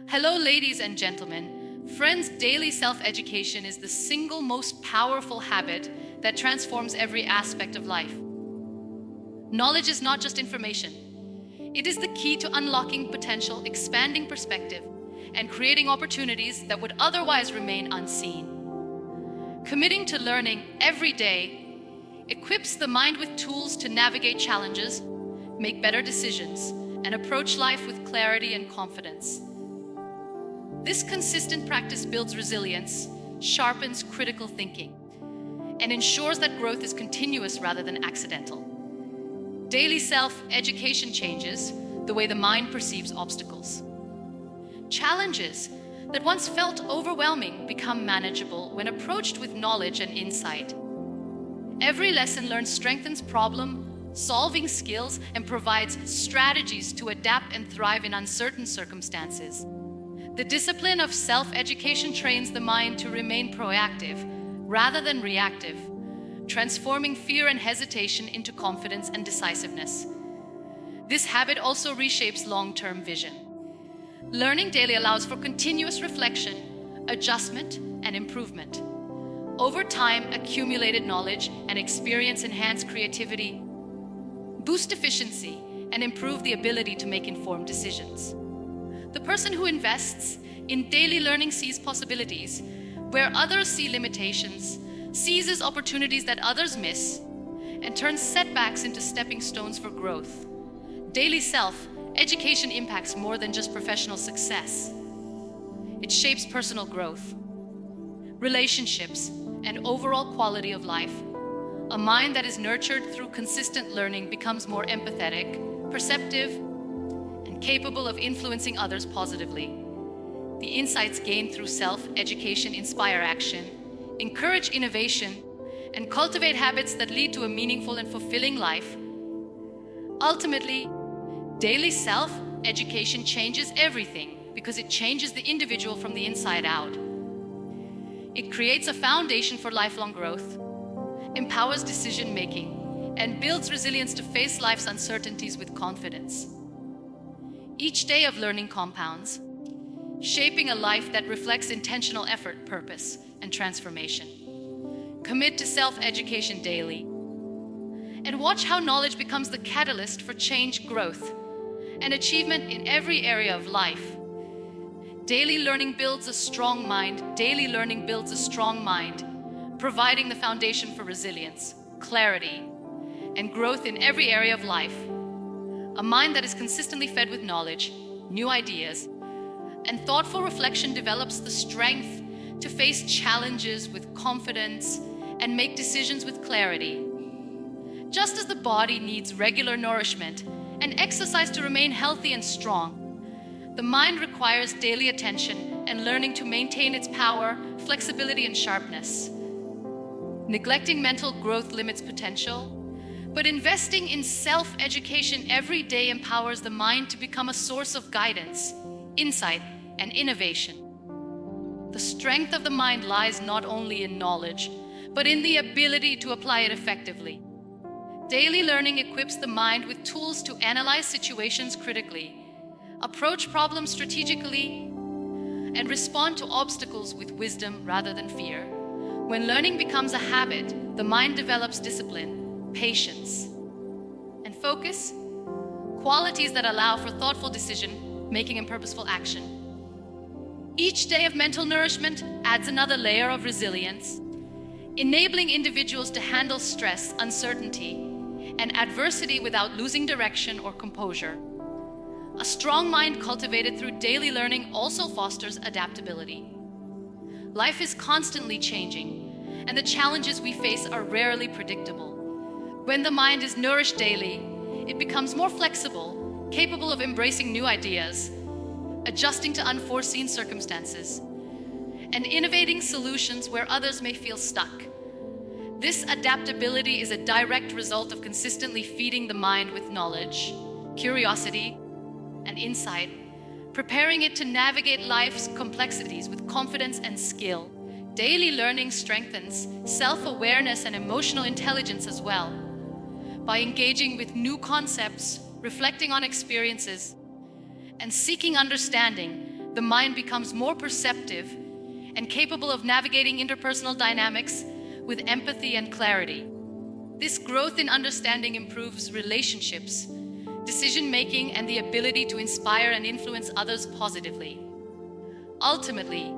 Hello, ladies and gentlemen. Friends, daily self-education is the single most powerful habit that transforms every aspect of life. Knowledge is not just information. It is the key to unlocking potential, expanding perspective, and creating opportunities that would otherwise remain unseen. Committing to learning every day equips the mind with tools to navigate challenges, make better decisions, and approach life with clarity and confidence. This consistent practice builds resilience, sharpens critical thinking, and ensures that growth is continuous rather than accidental. Daily self-education changes the way the mind perceives obstacles. Challenges that once felt overwhelming become manageable when approached with knowledge and insight. Every lesson learned strengthens problem-solving skills and provides strategies to adapt and thrive in uncertain circumstances. The discipline of self-education trains the mind to remain proactive rather than reactive, transforming fear and hesitation into confidence and decisiveness. This habit also reshapes long-term vision. Learning daily allows for continuous reflection, adjustment, and improvement. Over time, accumulated knowledge and experience enhance creativity, boost efficiency, and improve the ability to make informed decisions. The person who invests in daily learning sees possibilities where others see limitations, seizes opportunities that others miss, and turns setbacks into stepping stones for growth. Daily self-education impacts more than just professional success. It shapes personal growth, relationships, and overall quality of life. A mind that is nurtured through consistent learning becomes more empathetic, perceptive, and capable of influencing others positively. The insights gained through self-education inspire action, encourage innovation, and cultivate habits that lead to a meaningful and fulfilling life. Ultimately, daily self-education changes everything because it changes the individual from the inside out. It creates a foundation for lifelong growth, empowers decision-making, and builds resilience to face life's uncertainties with confidence. Each day of learning compounds, shaping a life that reflects intentional effort, purpose, and transformation. Commit to self-education daily, and watch how knowledge becomes the catalyst for change, growth, and achievement in every area of life. Daily learning builds a strong mind. Daily learning builds a strong mind, providing the foundation for resilience, clarity, and growth in every area of life. A mind that is consistently fed with knowledge, new ideas, and thoughtful reflection develops the strength to face challenges with confidence and make decisions with clarity. Just as the body needs regular nourishment and exercise to remain healthy and strong, the mind requires daily attention and learning to maintain its power, flexibility, and sharpness. Neglecting mental growth limits potential, but investing in self-education every day empowers the mind to become a source of guidance, insight, and innovation. The strength of the mind lies not only in knowledge, but in the ability to apply it effectively. Daily learning equips the mind with tools to analyze situations critically, approach problems strategically, and respond to obstacles with wisdom rather than fear. When learning becomes a habit, the mind develops discipline, patience, and focus, qualities that allow for thoughtful decision-making and purposeful action. Each day of mental nourishment adds another layer of resilience, enabling individuals to handle stress, uncertainty, and adversity without losing direction or composure. A strong mind cultivated through daily learning also fosters adaptability. Life is constantly changing, and the challenges we face are rarely predictable. When the mind is nourished daily, it becomes more flexible, capable of embracing new ideas, adjusting to unforeseen circumstances, and innovating solutions where others may feel stuck. This adaptability is a direct result of consistently feeding the mind with knowledge, curiosity, and insight, preparing it to navigate life's complexities with confidence and skill. Daily learning strengthens self-awareness and emotional intelligence as well. By engaging with new concepts, reflecting on experiences, and seeking understanding, the mind becomes more perceptive and capable of navigating interpersonal dynamics with empathy and clarity. This growth in understanding improves relationships, decision-making, and the ability to inspire and influence others positively. Ultimately,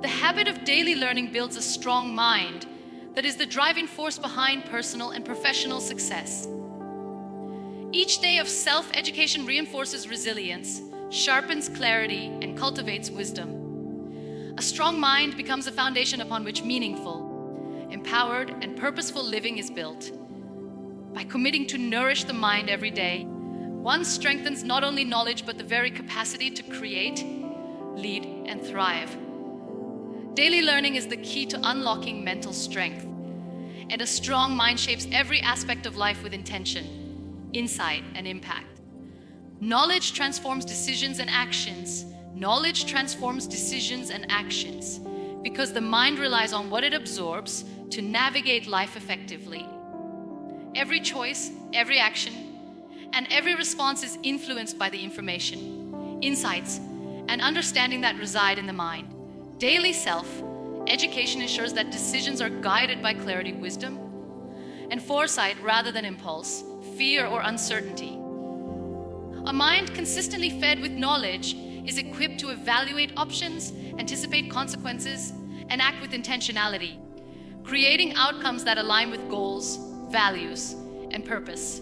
the habit of daily learning builds a strong mind that is the driving force behind personal and professional success. Each day of self-education reinforces resilience, sharpens clarity, and cultivates wisdom. A strong mind becomes a foundation upon which meaningful, empowered, and purposeful living is built. By committing to nourish the mind every day, one strengthens not only knowledge but the very capacity to create, lead, and thrive. Daily learning is the key to unlocking mental strength, and a strong mind shapes every aspect of life with intention, insight, and impact. Knowledge transforms decisions and actions. Knowledge transforms decisions and actions because the mind relies on what it absorbs to navigate life effectively. Every choice, every action, and every response is influenced by the information, insights, and understanding that reside in the mind. Daily self-education ensures that decisions are guided by clarity, wisdom, and foresight rather than impulse, fear, or uncertainty. A mind consistently fed with knowledge is equipped to evaluate options, anticipate consequences, and act with intentionality, creating outcomes that align with goals, values, and purpose.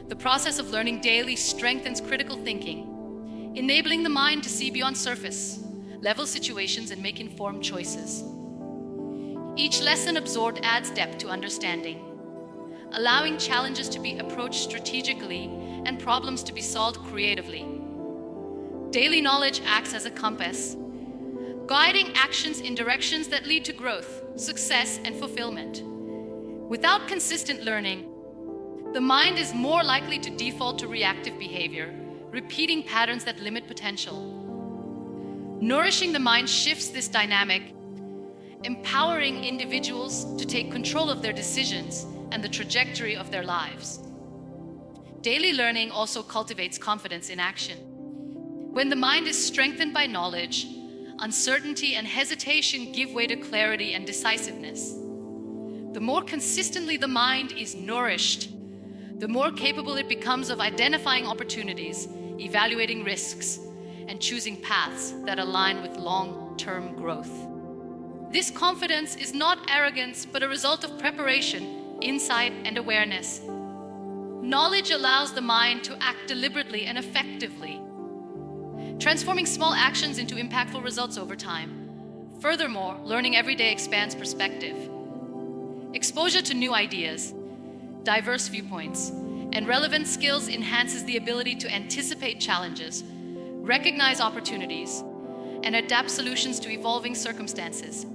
The process of learning daily strengthens critical thinking, enabling the mind to see beyond surface level situations and make informed choices. Each lesson absorbed adds depth to understanding, allowing challenges to be approached strategically and problems to be solved creatively. Daily knowledge acts as a compass, guiding actions in directions that lead to growth, success, and fulfillment. Without consistent learning, the mind is more likely to default to reactive behavior, repeating patterns that limit potential. Nourishing the mind shifts this dynamic, empowering individuals to take control of their decisions and the trajectory of their lives. Daily learning also cultivates confidence in action. When the mind is strengthened by knowledge, uncertainty and hesitation give way to clarity and decisiveness. The more consistently the mind is nourished, the more capable it becomes of identifying opportunities, evaluating risks, and choosing paths that align with long-term growth. This confidence is not arrogance, but a result of preparation, insight, and awareness. Knowledge allows the mind to act deliberately and effectively, transforming small actions into impactful results over time. Furthermore, learning every day expands perspective. Exposure to new ideas, diverse viewpoints, and relevant skills enhances the ability to anticipate challenges, recognize opportunities, and adapt solutions to evolving circumstances.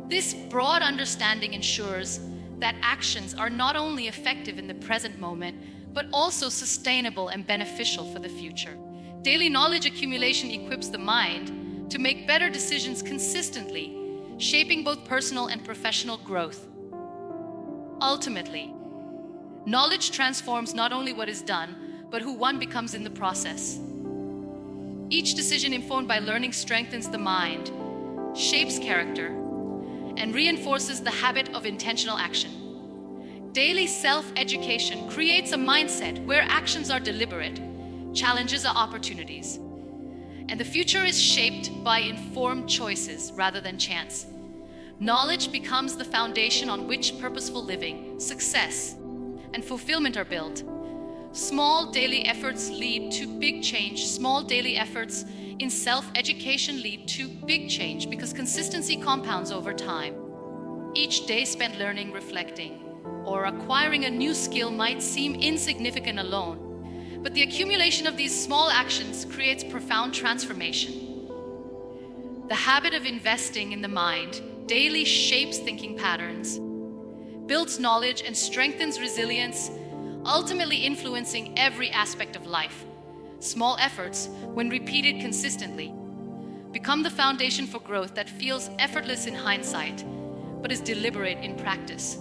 This broad understanding ensures that actions are not only effective in the present moment, but also sustainable and beneficial for the future. Daily knowledge accumulation equips the mind to make better decisions consistently, shaping both personal and professional growth. Ultimately, knowledge transforms not only what is done, but who one becomes in the process. Each decision informed by learning strengthens the mind, shapes character, and reinforces the habit of intentional action. Daily self-education creates a mindset where actions are deliberate, challenges are opportunities, and the future is shaped by informed choices rather than chance. Knowledge becomes the foundation on which purposeful living, success, and fulfillment are built. Small daily efforts lead to big change. Small daily efforts in self-education lead to big change because consistency compounds over time. Each day spent learning, reflecting, or acquiring a new skill might seem insignificant alone, but the accumulation of these small actions creates profound transformation. The habit of investing in the mind daily shapes thinking patterns, builds knowledge, and strengthens resilience, ultimately influencing every aspect of life. Small efforts, when repeated consistently, become the foundation for growth that feels effortless in hindsight, but is deliberate in practice.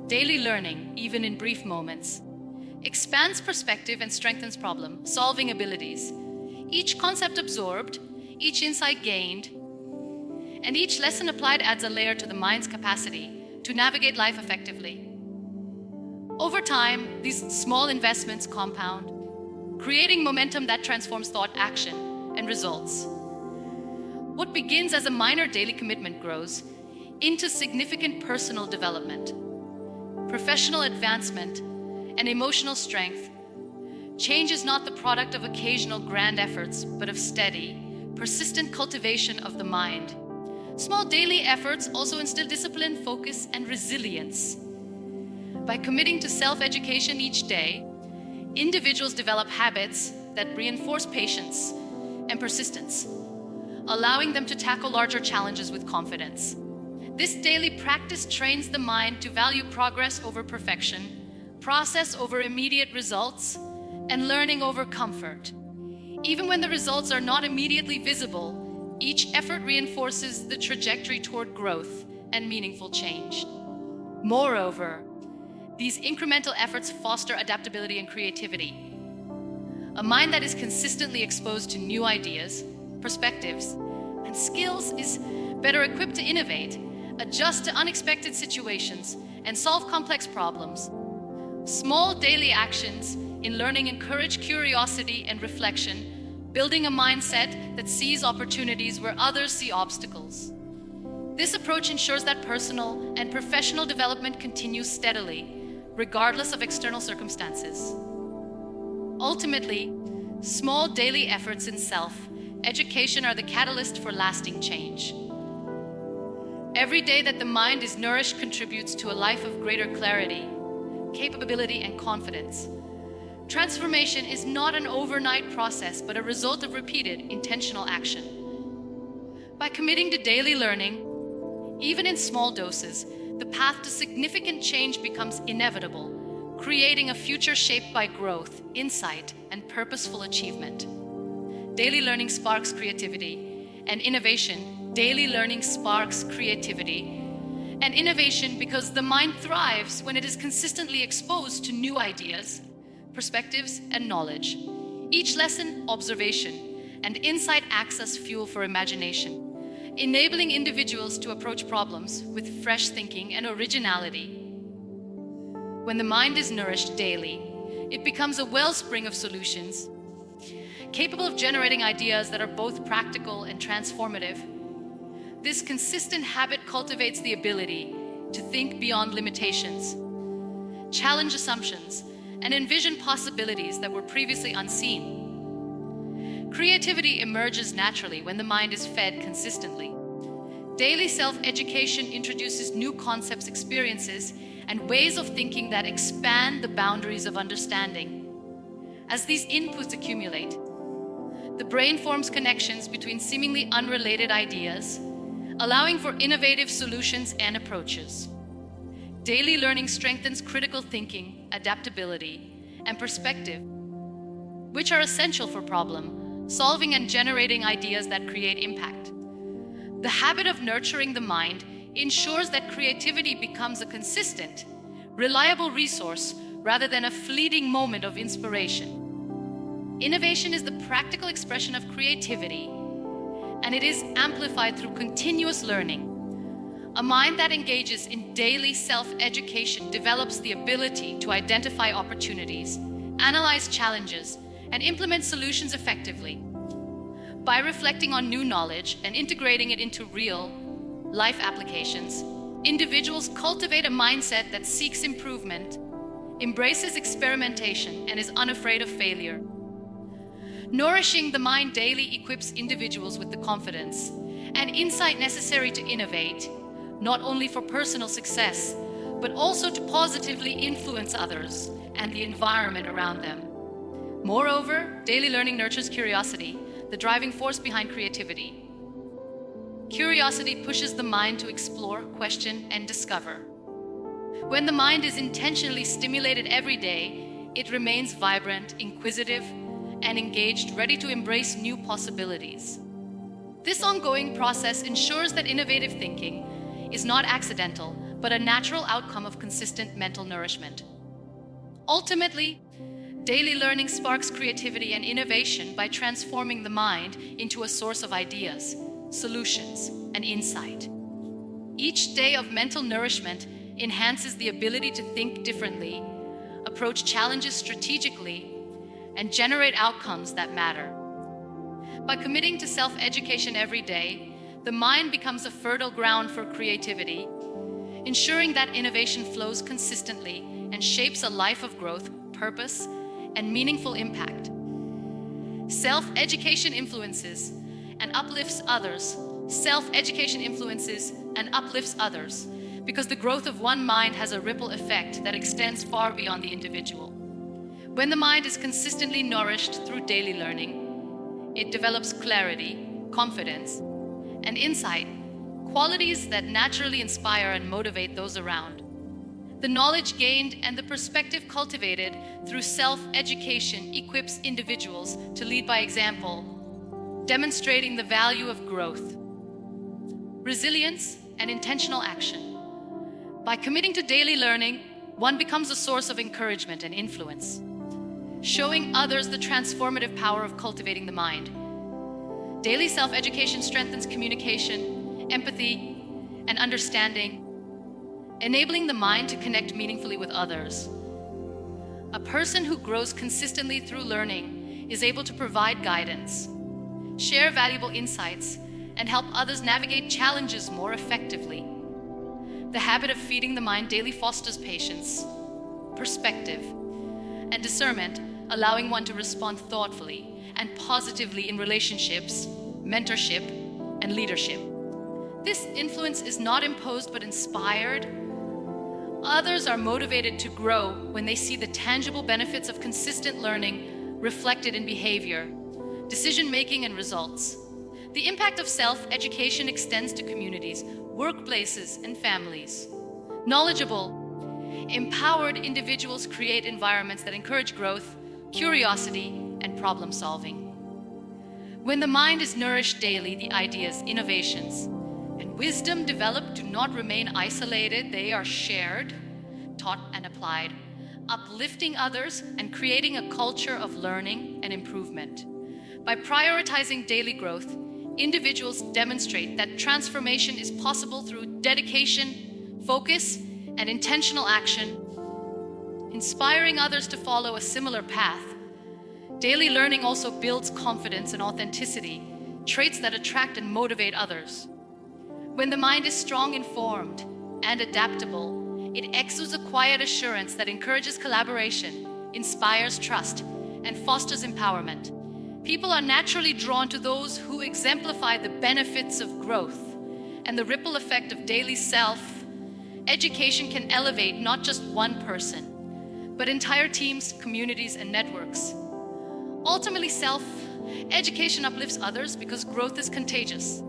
Daily learning, even in brief moments, expands perspective and strengthens problem-solving abilities. Each concept absorbed, each insight gained, and each lesson applied adds a layer to the mind's capacity to navigate life effectively. Over time, these small investments compound, creating momentum that transforms thought, action, and results. What begins as a minor daily commitment grows into significant personal development, professional advancement, and emotional strength. Change is not the product of occasional grand efforts, but of steady, persistent cultivation of the mind. Small daily efforts also instill discipline, focus, and resilience. By committing to self-education each day, individuals develop habits that reinforce patience and persistence, allowing them to tackle larger challenges with confidence. This daily practice trains the mind to value progress over perfection, process over immediate results, and learning over comfort. Even when the results are not immediately visible, each effort reinforces the trajectory toward growth and meaningful change. Moreover, these incremental efforts foster adaptability and creativity. A mind that is consistently exposed to new ideas, perspectives, and skills is better equipped to innovate, adjust to unexpected situations, and solve complex problems. Small daily actions in learning encourage curiosity and reflection, building a mindset that sees opportunities where others see obstacles. This approach ensures that personal and professional development continues steadily, regardless of external circumstances. Ultimately, small daily efforts in self-education are the catalyst for lasting change. Every day that the mind is nourished contributes to a life of greater clarity, capability, and confidence. Transformation is not an overnight process, but a result of repeated, intentional action. By committing to daily learning, even in small doses, the path to significant change becomes inevitable, creating a future shaped by growth, insight, and purposeful achievement. Daily learning sparks creativity and innovation. Daily learning sparks creativity and innovation because the mind thrives when it is consistently exposed to new ideas, perspectives, and knowledge. Each lesson, observation, and insight acts as fuel for imagination, enabling individuals to approach problems with fresh thinking and originality. When the mind is nourished daily, it becomes a wellspring of solutions, capable of generating ideas that are both practical and transformative. This consistent habit cultivates the ability to think beyond limitations, challenge assumptions, and envision possibilities that were previously unseen. Creativity emerges naturally when the mind is fed consistently. Daily self-education introduces new concepts, experiences, and ways of thinking that expand the boundaries of understanding. As these inputs accumulate, the brain forms connections between seemingly unrelated ideas, allowing for innovative solutions and approaches. Daily learning strengthens critical thinking, adaptability, and perspective, which are essential for problem solving and generating ideas that create impact. The habit of nurturing the mind ensures that creativity becomes a consistent, reliable resource rather than a fleeting moment of inspiration. Innovation is the practical expression of creativity, and it is amplified through continuous learning. A mind that engages in daily self-education develops the ability to identify opportunities, analyze challenges, and implement solutions effectively. By reflecting on new knowledge and integrating it into real life applications, individuals cultivate a mindset that seeks improvement, embraces experimentation, and is unafraid of failure. Nourishing the mind daily equips individuals with the confidence and insight necessary to innovate, not only for personal success, but also to positively influence others and the environment around them. Moreover, daily learning nurtures curiosity, the driving force behind creativity. Curiosity pushes the mind to explore, question, and discover. When the mind is intentionally stimulated every day, it remains vibrant, inquisitive, and engaged, ready to embrace new possibilities. This ongoing process ensures that innovative thinking is not accidental, but a natural outcome of consistent mental nourishment. Ultimately, Daily learning sparks creativity and innovation by transforming the mind into a source of ideas, solutions, and insight. Each day of mental nourishment enhances the ability to think differently, approach challenges strategically, and generate outcomes that matter. By committing to self-education every day, the mind becomes a fertile ground for creativity, ensuring that innovation flows consistently and shapes a life of growth, purpose, and meaningful impact. Self-education influences and uplifts others. Self-education influences and uplifts others because the growth of one mind has a ripple effect that extends far beyond the individual. When the mind is consistently nourished through daily learning, it develops clarity, confidence, and insight, qualities that naturally inspire and motivate those around. The knowledge gained and the perspective cultivated through self-education equips individuals to lead by example, demonstrating the value of growth, resilience, and intentional action. By committing to daily learning, one becomes a source of encouragement and influence, showing others the transformative power of cultivating the mind. Daily self-education strengthens communication, empathy, and understanding, enabling the mind to connect meaningfully with others. A person who grows consistently through learning is able to provide guidance, share valuable insights, and help others navigate challenges more effectively. The habit of feeding the mind daily fosters patience, perspective, and discernment, allowing one to respond thoughtfully and positively in relationships, mentorship, and leadership. This influence is not imposed but inspired. Others are motivated to grow when they see the tangible benefits of consistent learning reflected in behavior, decision-making, and results. The impact of self-education extends to communities, workplaces, and families. Knowledgeable, empowered individuals create environments that encourage growth, curiosity, and problem-solving. When the mind is nourished daily, the ideas, innovations, and wisdom developed do not remain isolated. They are shared, taught, and applied, uplifting others and creating a culture of learning and improvement. By prioritizing daily growth, individuals demonstrate that transformation is possible through dedication, focus, and intentional action, inspiring others to follow a similar path. Daily learning also builds confidence and authenticity, traits that attract and motivate others. When the mind is strong, informed, and adaptable, it exudes a quiet assurance that encourages collaboration, inspires trust, and fosters empowerment. People are naturally drawn to those who exemplify the benefits of growth, and the ripple effect of daily self-education can elevate not just one person, but entire teams, communities, and networks. Ultimately, self-education uplifts others because growth is contagious.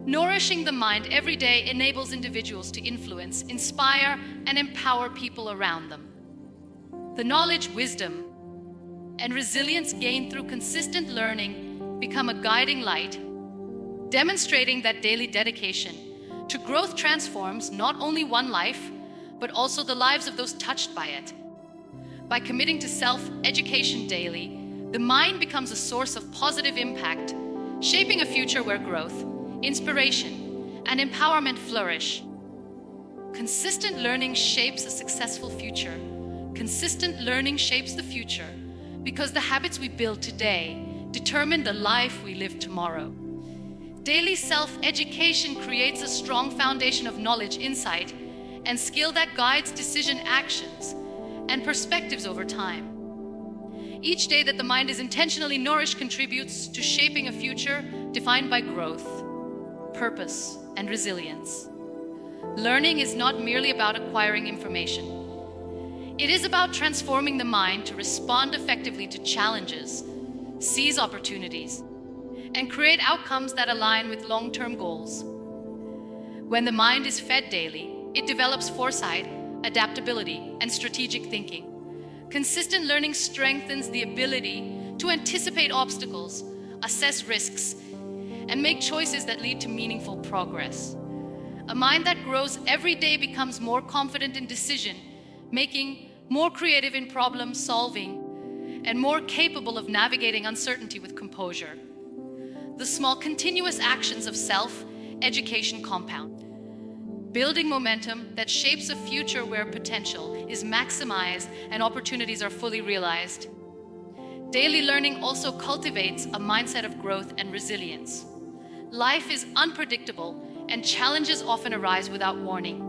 Nourishing the mind every day enables individuals to influence, inspire, and empower people around them. The knowledge, wisdom, and resilience gained through consistent learning become a guiding light, demonstrating that daily dedication to growth transforms not only one life, but also the lives of those touched by it. By committing to self-education daily, the mind becomes a source of positive impact, shaping a future where growth, inspiration, and empowerment flourish. Consistent learning shapes a successful future. Consistent learning shapes the future because the habits we build today determine the life we live tomorrow. Daily self-education creates a strong foundation of knowledge, insight, and skill that guides decision actions and perspectives over time. Each day that the mind is intentionally nourished contributes to shaping a future defined by growth, purpose, and resilience. Learning is not merely about acquiring information. It is about transforming the mind to respond effectively to challenges, seize opportunities, and create outcomes that align with long-term goals. When the mind is fed daily, it develops foresight, adaptability, and strategic thinking. Consistent learning strengthens the ability to anticipate obstacles, assess risks, and make choices that lead to meaningful progress. A mind that grows every day becomes more confident in decision making, more creative in problem solving, and more capable of navigating uncertainty with composure. The small continuous actions of self-education compound, building momentum that shapes a future where potential is maximized and opportunities are fully realized. Daily learning also cultivates a mindset of growth and resilience. Life is unpredictable and challenges often arise without warning.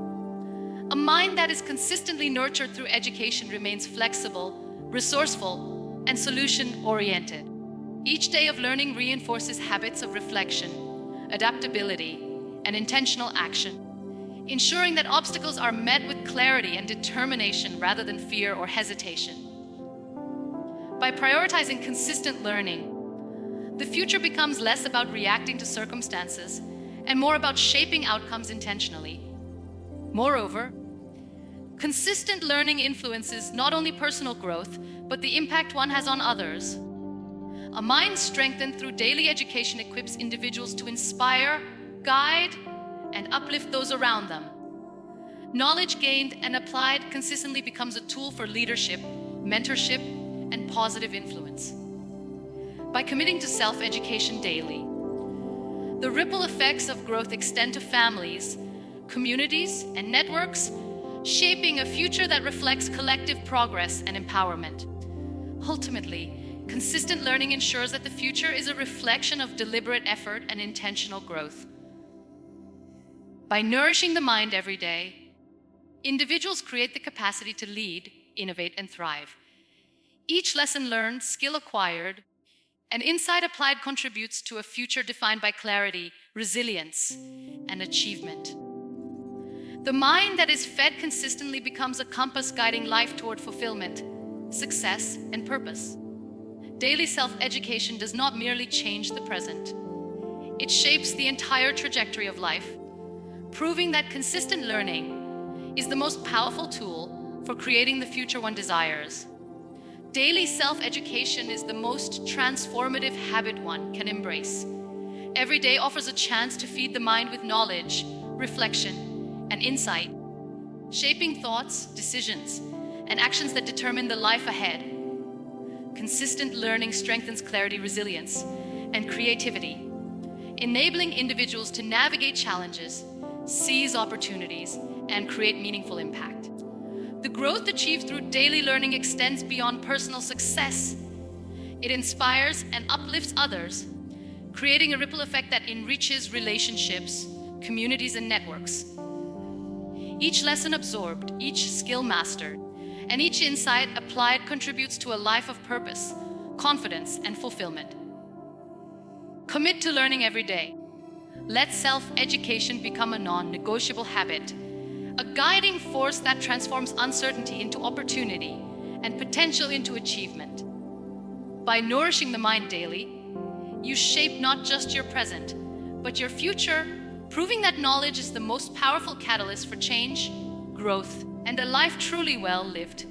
A mind that is consistently nurtured through education remains flexible, resourceful, and solution-oriented. Each day of learning reinforces habits of reflection, adaptability, and intentional action, ensuring that obstacles are met with clarity and determination rather than fear or hesitation. By prioritizing consistent learning, the future becomes less about reacting to circumstances and more about shaping outcomes intentionally. Moreover, consistent learning influences not only personal growth, but the impact one has on others. A mind strengthened through daily education equips individuals to inspire, guide, and uplift those around them. Knowledge gained and applied consistently becomes a tool for leadership, mentorship, and positive influence. By committing to self-education daily, the ripple effects of growth extend to families, communities, and networks, shaping a future that reflects collective progress and empowerment. Ultimately, consistent learning ensures that the future is a reflection of deliberate effort and intentional growth. By nourishing the mind every day, individuals create the capacity to lead, innovate, and thrive. Each lesson learned, skill acquired, and insight applied contributes to a future defined by clarity, resilience, and achievement. The mind that is fed consistently becomes a compass guiding life toward fulfillment, success, and purpose. Daily self-education does not merely change the present. It shapes the entire trajectory of life, proving that consistent learning is the most powerful tool for creating the future one desires. Daily self-education is the most transformative habit one can embrace. Every day offers a chance to feed the mind with knowledge, reflection, and insight, shaping thoughts, decisions, and actions that determine the life ahead. Consistent learning strengthens clarity, resilience, and creativity, enabling individuals to navigate challenges, seize opportunities, and create meaningful impact. The growth achieved through daily learning extends beyond personal success. It inspires and uplifts others, creating a ripple effect that enriches relationships, communities, and networks. Each lesson absorbed, each skill mastered, and each insight applied contributes to a life of purpose, confidence, and fulfillment. Commit to learning every day. Let self-education become a non-negotiable habit, a guiding force that transforms uncertainty into opportunity and potential into achievement. By nourishing the mind daily, you shape not just your present, but your future, proving that knowledge is the most powerful catalyst for change, growth, and a life truly well lived.